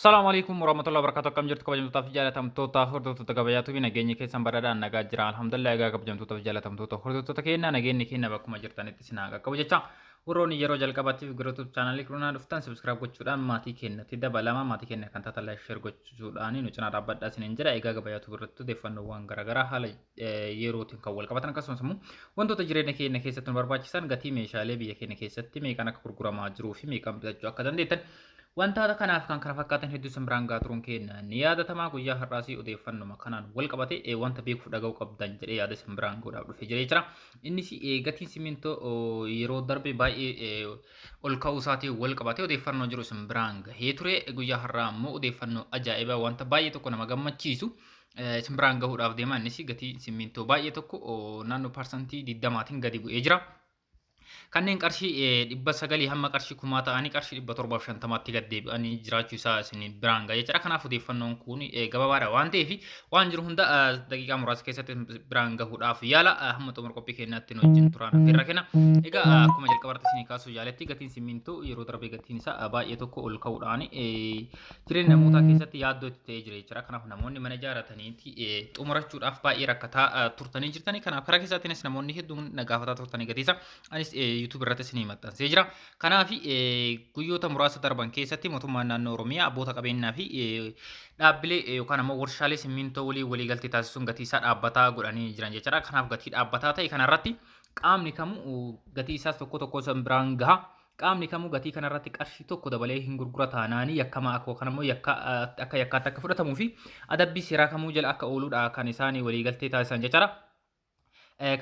Assalamu alaikum warahmatullahi wabarakatuh. Kam jirtu kabajamtoota fi jaalatamtoota hordoftoota kabajaatu fi nageenya keessan baradhaan nagaa jira. Alhamdulillah egaa kabajamtoota fi jaalatamtoota hordoftoota keenya nageenyi keenya bakkuma jirtanitti sinaa qaqqabu jecha. Warroonni yeroo jalqabaatiif gara YouTube chaanalii kunaa dhuftan subscribe gochuudhaan maatii keenyatti dabalama. Maatii keenya kan taatan like share gochuudhaan nu cinaa dhaabbadhaa isiniin jira. Egaa kabajaatu birratti odeeffannoowwan garaagaraa haala yerootiin kan wal qabatan akkasumas immoo wantoota jireenya keenya keessatti nu barbaachisan gatii meeshaalee biyya keenya keessatti meeqaan akka gurguramaa jiruu fi meeqaan bitachuu akka dandeettan wantoota kanaaf kan kana fakkaatan hedduu simbiraan gaaturuun keenya ni yaadatamaa guyyaa har'aasii odeeffannoo kanaan wal qabate wanta beekuuf dhaga'uu qabdan jedhee yaada simbiraan godhaaf dhufee jiree jira. Innis gatiin simintoo yeroo darbe baay'ee ol ka'uu isaatiin wal qabate odeeffannoo jiru simbiraan gahee ture. Guyyaa har'aa immoo odeeffannoo ajaa'ibaa wanta baay'ee tokko nama gammachiisu simbiraan gahuudhaaf deema. Innis gatii simintoo baay'ee tokko naannoo parsantii 20tiin gadi bu'ee jira. Kanneen qarshii 900 hamma qarshii 1000 ta'anii qarshii 750tti gad deebi'anii jiraachuu isaa isin biraan ga'ee jira. Kanaaf odeeffannoon kun gabaabaadha waan ta'eef waan jiru hunda daqiiqaa muraasa keessatti biraan gahuudhaaf yaala hamma xumura qophii keenyaatti nu wajjin turaan affeerra kenna. Egaa akkuma jalqabarratti isin kaasuu jaaletti gatiin simintoo yeroo darbee gatiin isaa baay'ee tokko ol ka'uudhaan jireenya namootaa keessatti yaaddoo itti ta'ee jira jechuudha. Kanaaf namoonni mana ijaarataniiti xumurachuudhaaf baay'ee rakkataa turtanii jirtanii. Kanaaf karaa keessaatiinis namoonni hedduun nagaafataa turtanii gatiisa. Anis YouTube irratti isin maxxansee jira. Kanaaf guyyoota muraasa darban keessatti mootummaan naannoo Oromiyaa abboota qabeenyaa fi dhaabbilee yookaan ammoo warshaalee simintoo walii galtee taasisuun gatii isaa dhaabbataa godhanii jiran jechuudha. Kanaaf gatii dhaabbataa ta'e kanarratti qaamni kamuu gatii isaas tokko tokko biraan gaha. Qaamni kamuu gatii kanarratti qarshii tokko dabalee hin gurgura taanaanii yakkamaa akka ammoo akka yakkaatti akka fudhatamuu fi adabbii seeraa kamuu jala akka ooluudha kan isaanii walii galtee taasisan jechuudha.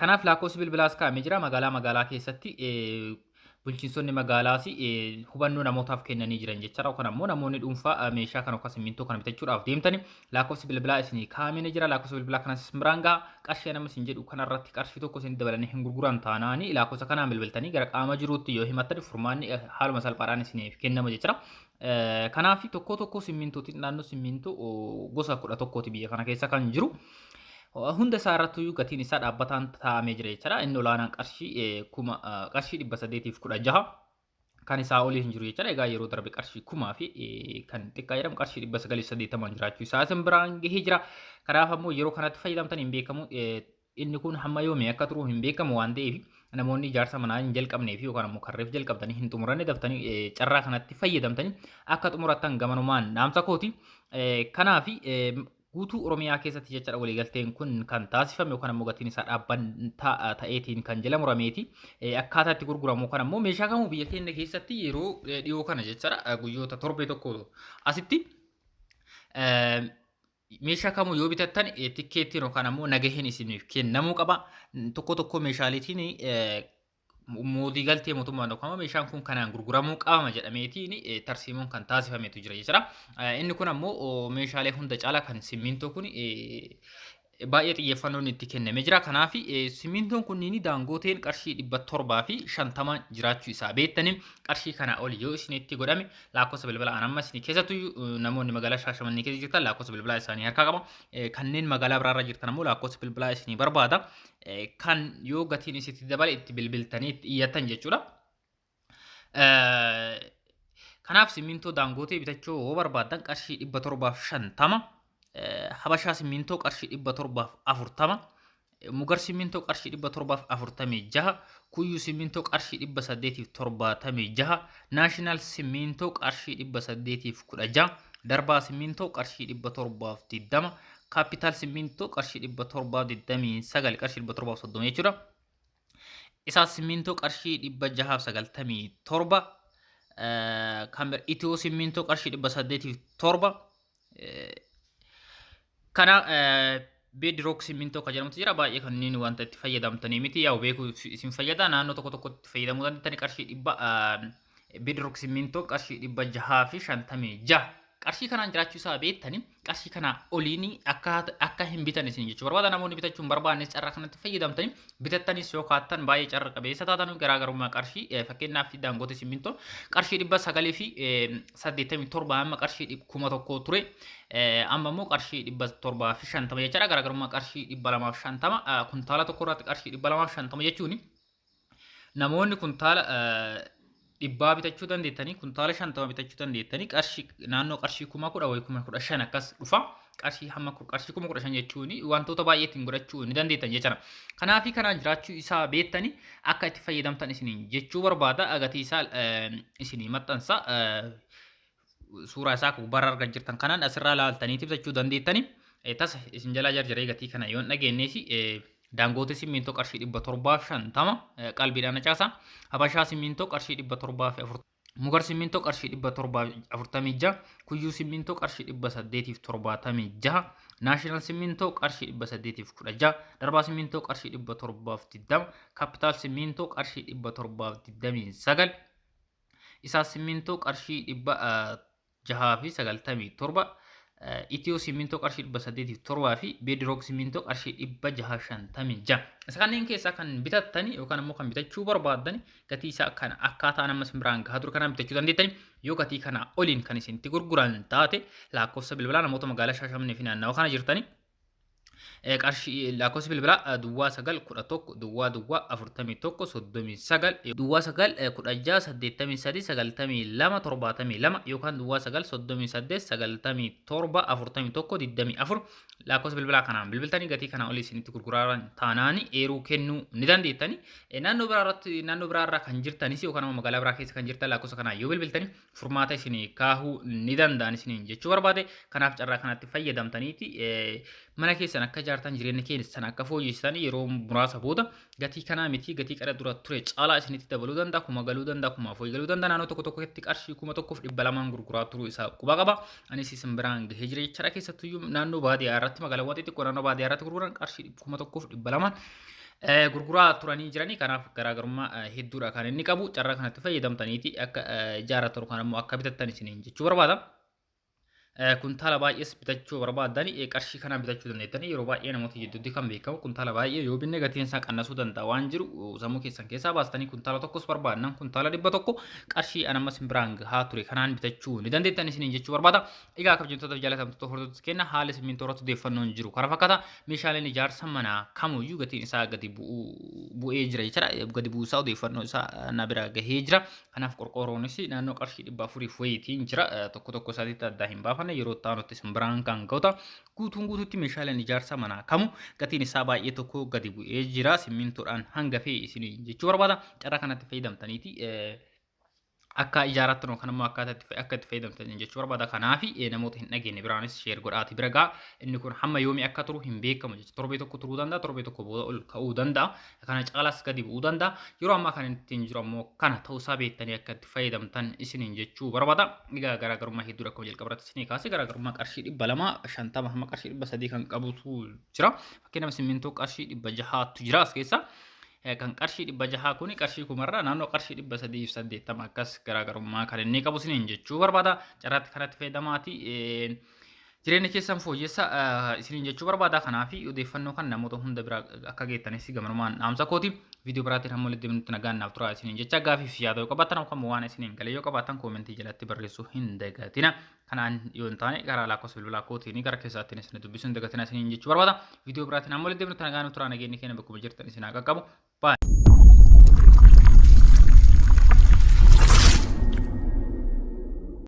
Kanaaf lakkoofsi bilbilaas kaa'amee jira magaalaa keessatti bulchiinsonni magaalaas hubannoo namootaaf kennanii jiran jechuudha. Yookaan ammoo namoonni dhuunfaa meeshaa kana yookaan simintoo kana bitachuudhaaf deemtani lakkoofsi bilbilaa isinii kaa'amee jira. Lakkoofsi bilbilaa kanas simbiraan gahaa qarshii nama isin jedhu kanarratti qarshii tokko isin dabalanii hin gurguran taanaanii lakkoofsa kanaan bilbiltanii gara qaama jiruutti yoo himattan furmaanni haaluma salphaadhaan isiniif kennama jechuudha. Kanaaf tokko simintootiin naannoo simintoo gosa 11 biyya kana keessa kan jiru. Hunda isaarrattuu gatiin isaa dhaabbataan taa'amee jira jechuudha. Inni olaanaan qarshii 816 kan isaa olii hin jiru jechuudha. Egaa yeroo darbe qarshii 1000 fi kan xiqqaa jedhamu qarshii 980 jiraachuu isaa simbiraan gahee jira. Kanaaf ammoo yeroo kanatti fayyadamtan hin beekamu. Inni kun hamma yoomii akka turu hin beekamu waan ta'eef namoonni ijaarsa manaa hin jalqabnee fi yookaan ammoo karreef jalqabdanii hin xumuranne daftanii carraa kanatti fayyadamtanii akka xumurattan gamanumaan dhaamsa kooti. Kanaaf guutuu Oromiyaa keessatti jechuudha waliigalteen kun kan taasifame yookaan ammoo gatiin isaa dhaabban ta'eetiin kan jala murameeti. Akkaataa itti gurguramu yookaan ammoo meeshaa kamuu biyya keenya keessatti yeroo dhiyoo kana jechuudha guyyoota torbee tokko asitti meeshaa kamuu yoo bitattan tikkeettiin yookaan ammoo nagaheen isiniif kennamuu qaba. Tokko meeshaaleetiin mootii galtee mootummaan yookaan meeshaan kun kanaan gurguramuu qaba jedhameetiin tarsiimoon kan taasifametu jira jechuudha. Inni kun ammoo meeshaalee hunda caalaa kan simintoo kun baay'ee xiyyeeffannoon itti kennamee jira. Kanaaf simintoon kunniin daangooteen qarshii 750 jiraachuu isaa beektanii qarshii kana ol yoo isinitti godhame lakkoofsa bilbilaa amma isin keessattuu namoonni magaalaa Shaashamannee keessa jirtan lakkoofsa bilbilaa isaanii harkaa qaba. Kanneen magaalaa biraarra jirtan ammoo lakkoofsa bilbilaa isinii barbaada. Kan yoo gatiin isitti dabale itti bilbiltanii itti iyyattan jechuudha. Kanaaf simintoo daangootee bitachuu yoo barbaadan qarshii 750 Habashaa simintoo qarshii 740 Mugar simintoo qarshii 746 Kuyyuu simintoo qarshii 876 Naashinaal simintoo qarshii 816 Darbaa simintoo qarshii 720 Kaapitaal simintoo qarshii 729 qarshii 730 jechuudha. Isaa simintoo qarshii 697 Kamber Itiyoo simintoo qarshii 807 kana bedrock simintoo kan jedhamutu jira. Baay'ee kanneen wanta itti fayyadamtanii miti yaa beeku isin fayyada naannoo tokko itti fayyadamuu dandeettani. Qarshii bedrock simintoo qarshii 656 qarshii kanaan jiraachuu isaa beektanii qarshii kana oliin akka hin bitan isin jechuu barbaada. Namoonni bitachuun barbaannes carraa kanatti fayyadamtanii bitattanis yoo kaattan baay'ee carra qabeessa taatan garaagarummaa qarshii fakkeenyaaf daangoote simintoo qarshii 900 fi 87 amma qarshii 1000 ture. Amma immoo qarshii 750 jechuudha. Garaagarummaa qarshii 250 kuntaala tokko irratti qarshii 250 jechuun namoonni kuntaala dhibbaa bitachuu dandeettanii kuntaala 50 bitachuu dandeettanii qarshii naannoo qarshii 10,000 wayi 15,000 akkas dhufa qarshii hamma qarshii 15,000 jechuun wantoota baay'eetiin godhachuu ni dandeettan jechuudha. Kanaafi kanaan jiraachuu isaa beektanii akka itti fayyadamtan isiniin jechuu barbaada. Gatii isaa isinii maxxansa suuraa isaa gubbaarra argaa jirtan kanaan asirraa ilaaltanii bitachuu dandeettanii tasa isin jalaa jarjaree gatii kana yoon dhageenyeesi Dangote simmintoo qarshii 750 qalbiidhaan acaasa. Habashaa simmintoo qarshii 740. Mugar simmintoo qarshii 746. Kuyyuu simmintoo qarshii 876. Naashinaal simmintoo qarshii 816. Darbaa simmintoo qarshii 720. Kaapitaal simmintoo qarshii 729. Isaa simmintoo qarshii 697. Itiyoo simmintoo qarshii 807 fi Bedrock simmintoo qarshii 656. Isa kanneen keessaa kan bitattanii yookaan immoo kan bitachuu barbaaddan gatii isaa kan akkaataa nama simbiraan gahaa dur kanaan bitachuu dandeettanii yoo gatii kana oliin kan isinitti gurguran taate lakkoofsa bilbilaa namoota magaalaa Shaashamannee fi naannawaa kana jirtanii qarshii lakkoofsa bilbilaa duwwaa 911 duwwaa 41 39 duwwaa 916 83 92 72 yookaan duwwaa 938 97 41 24 lakkoofsa bilbilaa kanaan bilbiltanii gatii kana olii isinitti gurguran taanaani eeruu kennuu ni dandeettanii naannoo biraarraa kan jirtanis yookaan magaalaa biraa keessa kan jirtan lakkoofsa kanaa yoo bilbiltanii furmaata isinii kaahuu ni danda'an isiniin jechuu barbaade. Kanaaf carraa kanatti fayyadamtaniiti mana keessan akka jaartan jireenya keessan akka fooyyessan yeroo muraasa booda gatii kanaa miti gatii qara dura ture caalaa isinitti dabaluu danda'a kuma galuu danda'a kuma fooyyi galuu danda'a naannoo tokko tokkotti qarshii 1,200 gurguraa turuu isaa quba qaba. Anis isin biraan gahee jira jechaadha. Keessattuu naannoo baadiyyaa irratti magaalaawwan xixiqqoo naannoo baadiyyaa irratti gurguran qarshii 1,200 gurguraa turanii jiranii. Kanaaf garaagarummaa hedduudha kan inni qabu. Carraa kanatti fayyadamtaniiti akka ijaarratan yookaan immoo akka bitattan isiniin jechuu barbaada. Kuntaala baay'ees bitachuu barbaadanii qarshii kanaan bitachuu dandeettanii yeroo baay'ee namoota jidduutti kan beekamu kuntaala baay'ee yoo binne gatiin isaa qannasuu danda'a waan jiru sammuu keessan keessaa baastanii kuntaala tokkos barbaadnan kuntaala 100 qarshii anammas biraan gahaa ture kanaan bitachuu ni dandeettan isiniin jechuu barbaada. Egaa kabajamtoota jaalatamtoota hordoftoota kenna haala simmintoo irratti odeeffannoon jiru kana fakkaata. Meeshaaleen ijaarsa manaa kamuyyuu gatiin isaa gadi bu'ee jira jechuudha. Gadi buusaa odeeffannoo isaa na bira gahee jira. Kanaaf qorqoorroonis naannoo qarshii 400 wayiitiin jira. Tokko tokko isaatiitti addaa hin baafanne yeroo ta'anutti simbiraan kan ga'uta guutuutti meeshaaleen ijaarsa manaa kamu gatiin isaa baay'ee tokko gadi bu'ee jira. Simmintoodhaan hangafee isin jechuu barbaada. Carraa kanatti fayyadamtaniiti akka ijaarattan yookaan immoo akka itti fayyadamtan jechuu barbaada. Kanaaf namoota hin dhageenye biraanis sheer godhaati bira gaa. Inni kun hamma yoomii akka turu hin beekamu jechuudha. Torbee tokko turuu danda'a, torbee tokko booda ol ka'uu danda'a. Kana caalaas gadi bu'uu danda'a. Yeroo ammaa kan ittiin jiru ammoo kana ta'uusaa beektanii akka itti fayyadamtan isiniin jechuu barbaada. Egaa garaagarummaa hedduudha akkuma jalqabarratti isinii kaase garaagarummaa qarshii 250 hamma qarshii 300 kan qabutu jira. Fakkeenyaaf simmintoo qarshii 600tu jira as keessa. Kan qarshii 600 kuni qarshii kumarraa naannoo qarshii 380 akkas garaagarummaa kan inni qabu isiniin jechuu barbaada. Carraatti kanatti fayyadamaati jireenya keessan fooyyessa isiniin jechuu barbaada. Kanaaf odeeffannoo kan namoota hunda bira akka geettanis gamanumaan dhaamsa kooti. Viidiyoo biraatiin hamma walitti deemnutti nagaan naaf turaa isiniin jecha gaafiif yaada yoo qabaattan akkuma waan isiniin galee yoo qabaattan koomentii jalatti barreessuu hin dagatina. Kanaan yoo hin taane gara lakkoofsa bilbilaa kootiin gara keessaatti isin dubbisuu hin dagatina isiniin jechuu barbaada. Viidiyoo biraatiin hamma walitti deemnutti nagaan naaf turaa nageenyi keenya bakkuma jirtan isin haa qaqqabu. Bye.